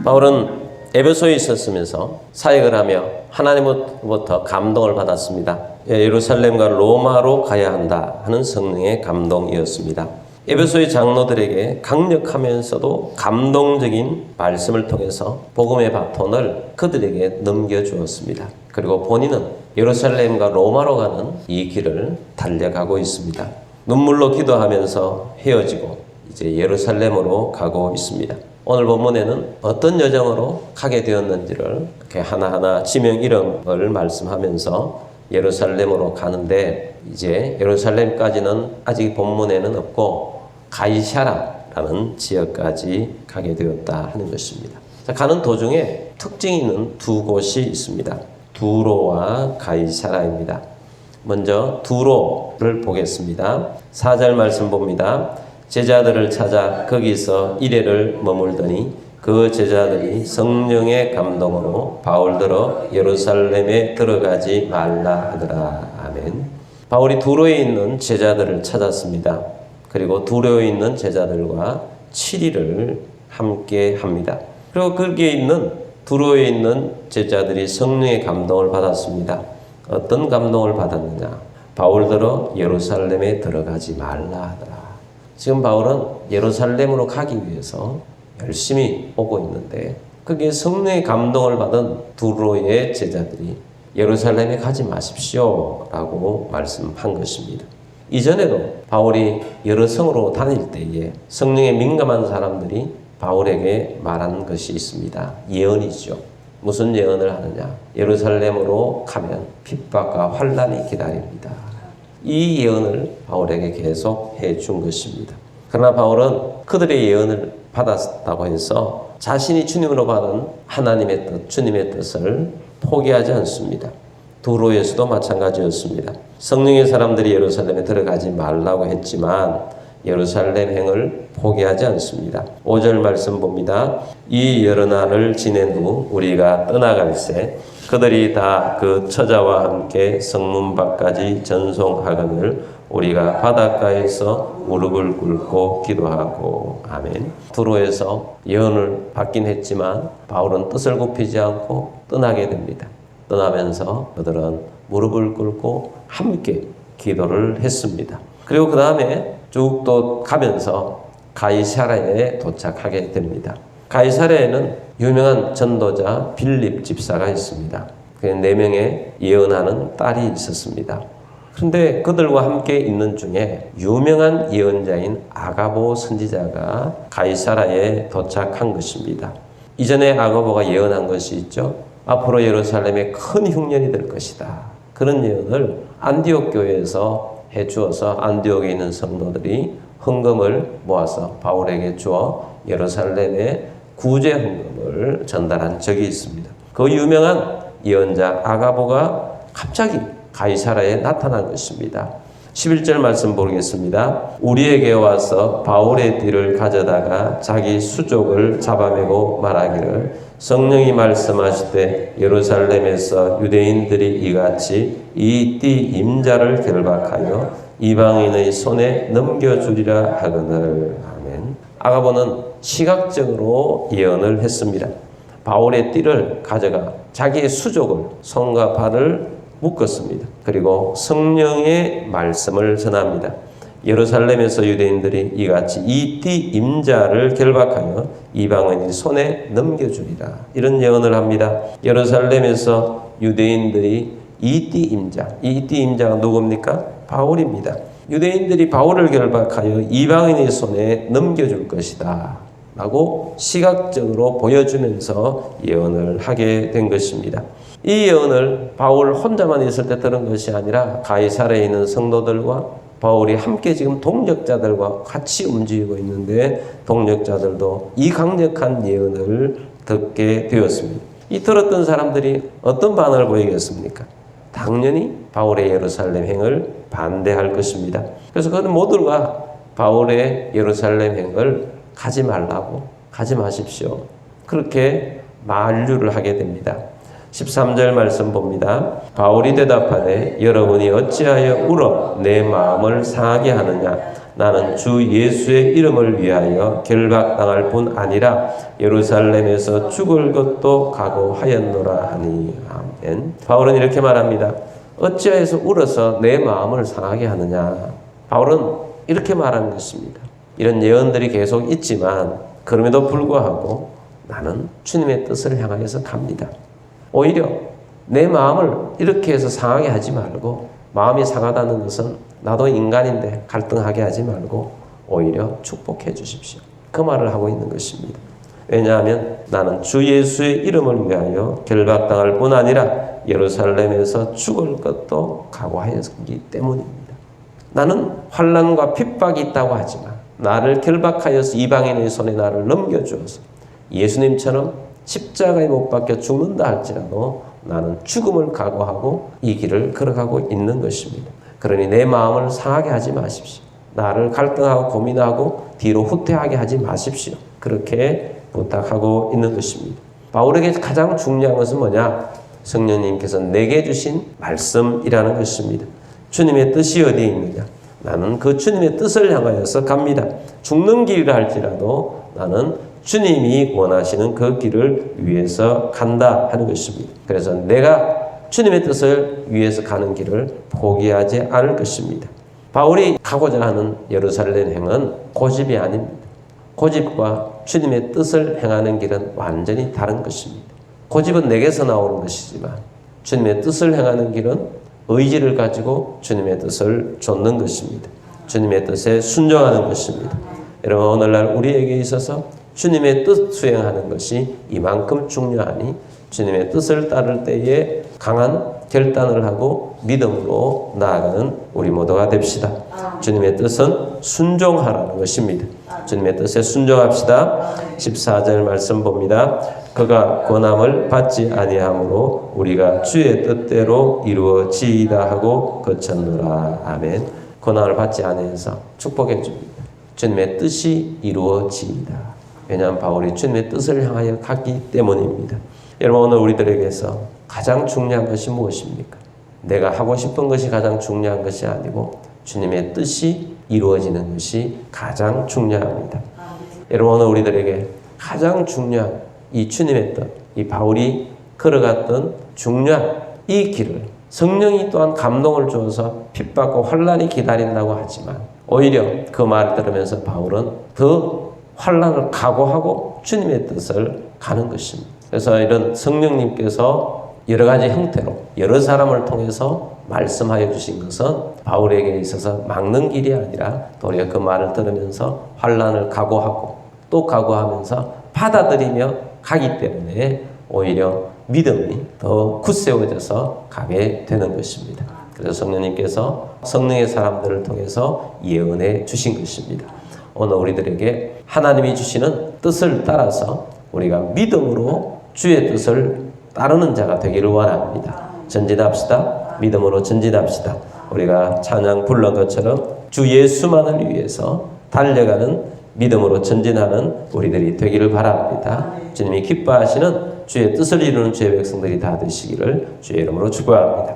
바울은 에베소에 있었으면서 사역을 하며 하나님으로부터 감동을 받았습니다. 예루살렘과 로마로 가야 한다 하는 성령의 감동이었습니다. 에베소의 장로들에게 강력하면서도 감동적인 말씀을 통해서 복음의 바톤을 그들에게 넘겨주었습니다. 그리고 본인은 예루살렘과 로마로 가는 이 길을 달려가고 있습니다. 눈물로 기도하면서 헤어지고 이제 예루살렘으로 가고 있습니다. 오늘 본문에는 어떤 여정으로 가게 되었는지를 이렇게 하나하나 지명 이름을 말씀하면서 예루살렘으로 가는데, 이제 예루살렘까지는 아직 본문에는 없고 가이사라라는 지역까지 가게 되었다 하는 것입니다. 자, 가는 도중에 특징이 있는 두 곳이 있습니다. 두로와 가이사라입니다. 먼저 두로를 보겠습니다. 4절 말씀 봅니다. 제자들을 찾아 거기서 이래를 머물더니 그 제자들이 성령의 감동으로 바울더러 예루살렘에 들어가지 말라 하더라. 아멘. 바울이 두로에 있는 제자들을 찾았습니다. 그리고 두로에 있는 제자들과 7일을 함께 합니다. 그리고 거기에 있는 두로에 있는 제자들이 성령의 감동을 받았습니다. 어떤 감동을 받았느냐? 바울더러 예루살렘에 들어가지 말라 하더라. 지금 바울은 예루살렘으로 가기 위해서 열심히 오고 있는데, 거기에 성령의 감동을 받은 두로의 제자들이 예루살렘에 가지 마십시오 라고 말씀한 것입니다. 이전에도 바울이 여러 성으로 다닐 때에 성령에 민감한 사람들이 바울에게 말한 것이 있습니다. 예언이죠. 무슨 예언을 하느냐? 예루살렘으로 가면 핍박과 환난이 기다립니다. 이 예언을 바울에게 계속 해준 것입니다. 그러나 바울은 그들의 예언을 받았다고 해서 자신이 주님으로 받은 하나님의 뜻, 주님의 뜻을 포기하지 않습니다. 두로에서도 마찬가지였습니다. 성령의 사람들이 예루살렘에 들어가지 말라고 했지만 예루살렘 행을 포기하지 않습니다. 5절 말씀 봅니다. 이 여러 날을 지낸 후 우리가 떠나갈새 그들이 다 그 처자와 함께 성문 밖까지 전송하거늘 우리가 바닷가에서 무릎을 꿇고 기도하고. 아멘. 두로에서 예언을 받긴 했지만 바울은 뜻을 굽히지 않고 떠나게 됩니다. 떠나면서 그들은 무릎을 꿇고 함께 기도를 했습니다. 그리고 그 다음에 쭉 또 가면서 가이사랴에 도착하게 됩니다. 가이사랴에는 유명한 전도자 빌립 집사가 있습니다. 그 4명의 예언하는 딸이 있었습니다. 그런데 그들과 함께 있는 중에 유명한 예언자인 아가보 선지자가 가이사랴에 도착한 것입니다. 이전에 아가보가 예언한 것이 있죠. 앞으로 예루살렘에 큰 흉년이 될 것이다. 그런 예언을 안디옥 교회에서 해주어서 안디옥에 있는 성도들이 헌금을 모아서 바울에게 주어 예루살렘에 구제 헌금을 전달한 적이 있습니다. 그 유명한 예언자 아가보가 갑자기 가이사랴에 나타난 것입니다. 11절 말씀 보겠습니다. 우리에게 와서 바울의 띠를 가져다가 자기 수족을 잡아매고 말하기를 성령이 말씀하시되 예루살렘에서 유대인들이 이같이 이 띠 임자를 결박하여 이방인의 손에 넘겨주리라 하거늘. 아멘. 아가보는 시각적으로 예언을 했습니다. 바울의 띠를 가져가 자기의 수족을 손과 발을 묶었습니다. 그리고 성령의 말씀을 전합니다. 예루살렘에서 유대인들이 이같이 이 띠 임자를 결박하여 이방인의 손에 넘겨주리라. 이런 예언을 합니다. 예루살렘에서 유대인들이 이 띠 임자가 누굽니까? 바울입니다. 유대인들이 바울을 결박하여 이방인의 손에 넘겨줄 것이다 라고 시각적으로 보여주면서 예언을 하게 된 것입니다. 이 예언을 바울 혼자만 있을 때 들은 것이 아니라 가이사랴에 있는 성도들과 바울이 함께 지금 동력자들과 같이 움직이고 있는데 동력자들도 이 강력한 예언을 듣게 되었습니다. 이 들었던 사람들이 어떤 반응을 보이겠습니까? 당연히 바울의 예루살렘 행을 반대할 것입니다. 그래서 그들 모두가 바울의 예루살렘 행을 가지 말라고, 가지 마십시오, 그렇게 만류를 하게 됩니다. 13절 말씀 봅니다. 바울이 대답하되 여러분이 어찌하여 울어 내 마음을 상하게 하느냐? 나는 주 예수의 이름을 위하여 결박당할 뿐 아니라 예루살렘에서 죽을 것도 각오하였노라 하니. 아멘. 바울은 이렇게 말합니다. 어찌하여서 울어서 내 마음을 상하게 하느냐. 바울은 이렇게 말하는 것입니다. 이런 예언들이 계속 있지만 그럼에도 불구하고 나는 주님의 뜻을 향하여서 갑니다. 오히려 내 마음을 이렇게 해서 상하게 하지 말고, 마음이 상하다는 것은 나도 인간인데 갈등하게 하지 말고 오히려 축복해 주십시오. 그 말을 하고 있는 것입니다. 왜냐하면 나는 주 예수의 이름을 위하여 결박당할 뿐 아니라 예루살렘에서 죽을 것도 각오하였기 때문입니다. 나는 환난과 핍박이 있다고 하지만 나를 결박하여서 이방인의 손에 나를 넘겨주어서 예수님처럼 십자가에 못 박혀 죽는다 할지라도 나는 죽음을 각오하고 이 길을 걸어가고 있는 것입니다. 그러니 내 마음을 상하게 하지 마십시오. 나를 갈등하고 고민하고 뒤로 후퇴하게 하지 마십시오. 그렇게 부탁하고 있는 것입니다. 바울에게 가장 중요한 것은 뭐냐? 성령님께서 내게 주신 말씀이라는 것입니다. 주님의 뜻이 어디에 있느냐? 나는 그 주님의 뜻을 향하여서 갑니다. 죽는 길이라 할지라도 나는 주님이 원하시는 그 길을 위해서 간다 하는 것입니다. 그래서 내가 주님의 뜻을 위해서 가는 길을 포기하지 않을 것입니다. 바울이 가고자 하는 예루살렘 행은 고집이 아닙니다. 고집과 주님의 뜻을 행하는 길은 완전히 다른 것입니다. 고집은 내게서 나오는 것이지만 주님의 뜻을 행하는 길은 의지를 가지고 주님의 뜻을 좇는 것입니다. 주님의 뜻에 순종하는 것입니다. 여러분, 오늘날 우리에게 있어서 주님의 뜻 수행하는 것이 이만큼 중요하니 주님의 뜻을 따를 때에 강한 결단을 하고 믿음으로 나아가는 우리 모두가 됩시다. 주님의 뜻은 순종하라는 것입니다. 주님의 뜻에 순종합시다. 14절 말씀 봅니다. 그가 권함을 받지 아니하므로 우리가 주의 뜻대로 이루어지이다 하고 거쳤노라. 아멘. 권함을 받지 아니해서 축복해 줍니다. 주님의 뜻이 이루어지이다. 왜냐하면 바울이 주님의 뜻을 향하여 갔기 때문입니다. 여러분, 오늘 우리들에게서 가장 중요한 것이 무엇입니까? 내가 하고 싶은 것이 가장 중요한 것이 아니고 주님의 뜻이 이루어지는 것이 가장 중요합니다. 여러분, 오늘 우리들에게 가장 중요한 이 주님의 뜻, 이 바울이 걸어갔던 중요한 이 길을 성령이 또한 감동을 주어서 핍박과 환난이 기다린다고 하지만 오히려 그 말을 들으면서 바울은 더 환난을 각오하고 주님의 뜻을 가는 것입니다. 그래서 이런 성령님께서 여러 가지 형태로 여러 사람을 통해서 말씀하여 주신 것은 바울에게 있어서 막는 길이 아니라 도리어 그 말을 들으면서 환난을 각오하고 또 각오하면서 받아들이며 가기 때문에 오히려 믿음이 더 굳세워져서 가게 되는 것입니다. 그래서 성령님께서 성령의 사람들을 통해서 예언해 주신 것입니다. 오늘 우리들에게 하나님이 주시는 뜻을 따라서 우리가 믿음으로 주의 뜻을 따르는 자가 되기를 원합니다. 전진합시다. 믿음으로 전진합시다. 우리가 찬양 불른 것처럼 주 예수만을 위해서 달려가는 믿음으로 전진하는 우리들이 되기를 바랍니다. 주님이 기뻐하시는 주의 뜻을 이루는 주의 백성들이 다 되시기를 주의 이름으로 축복합니다.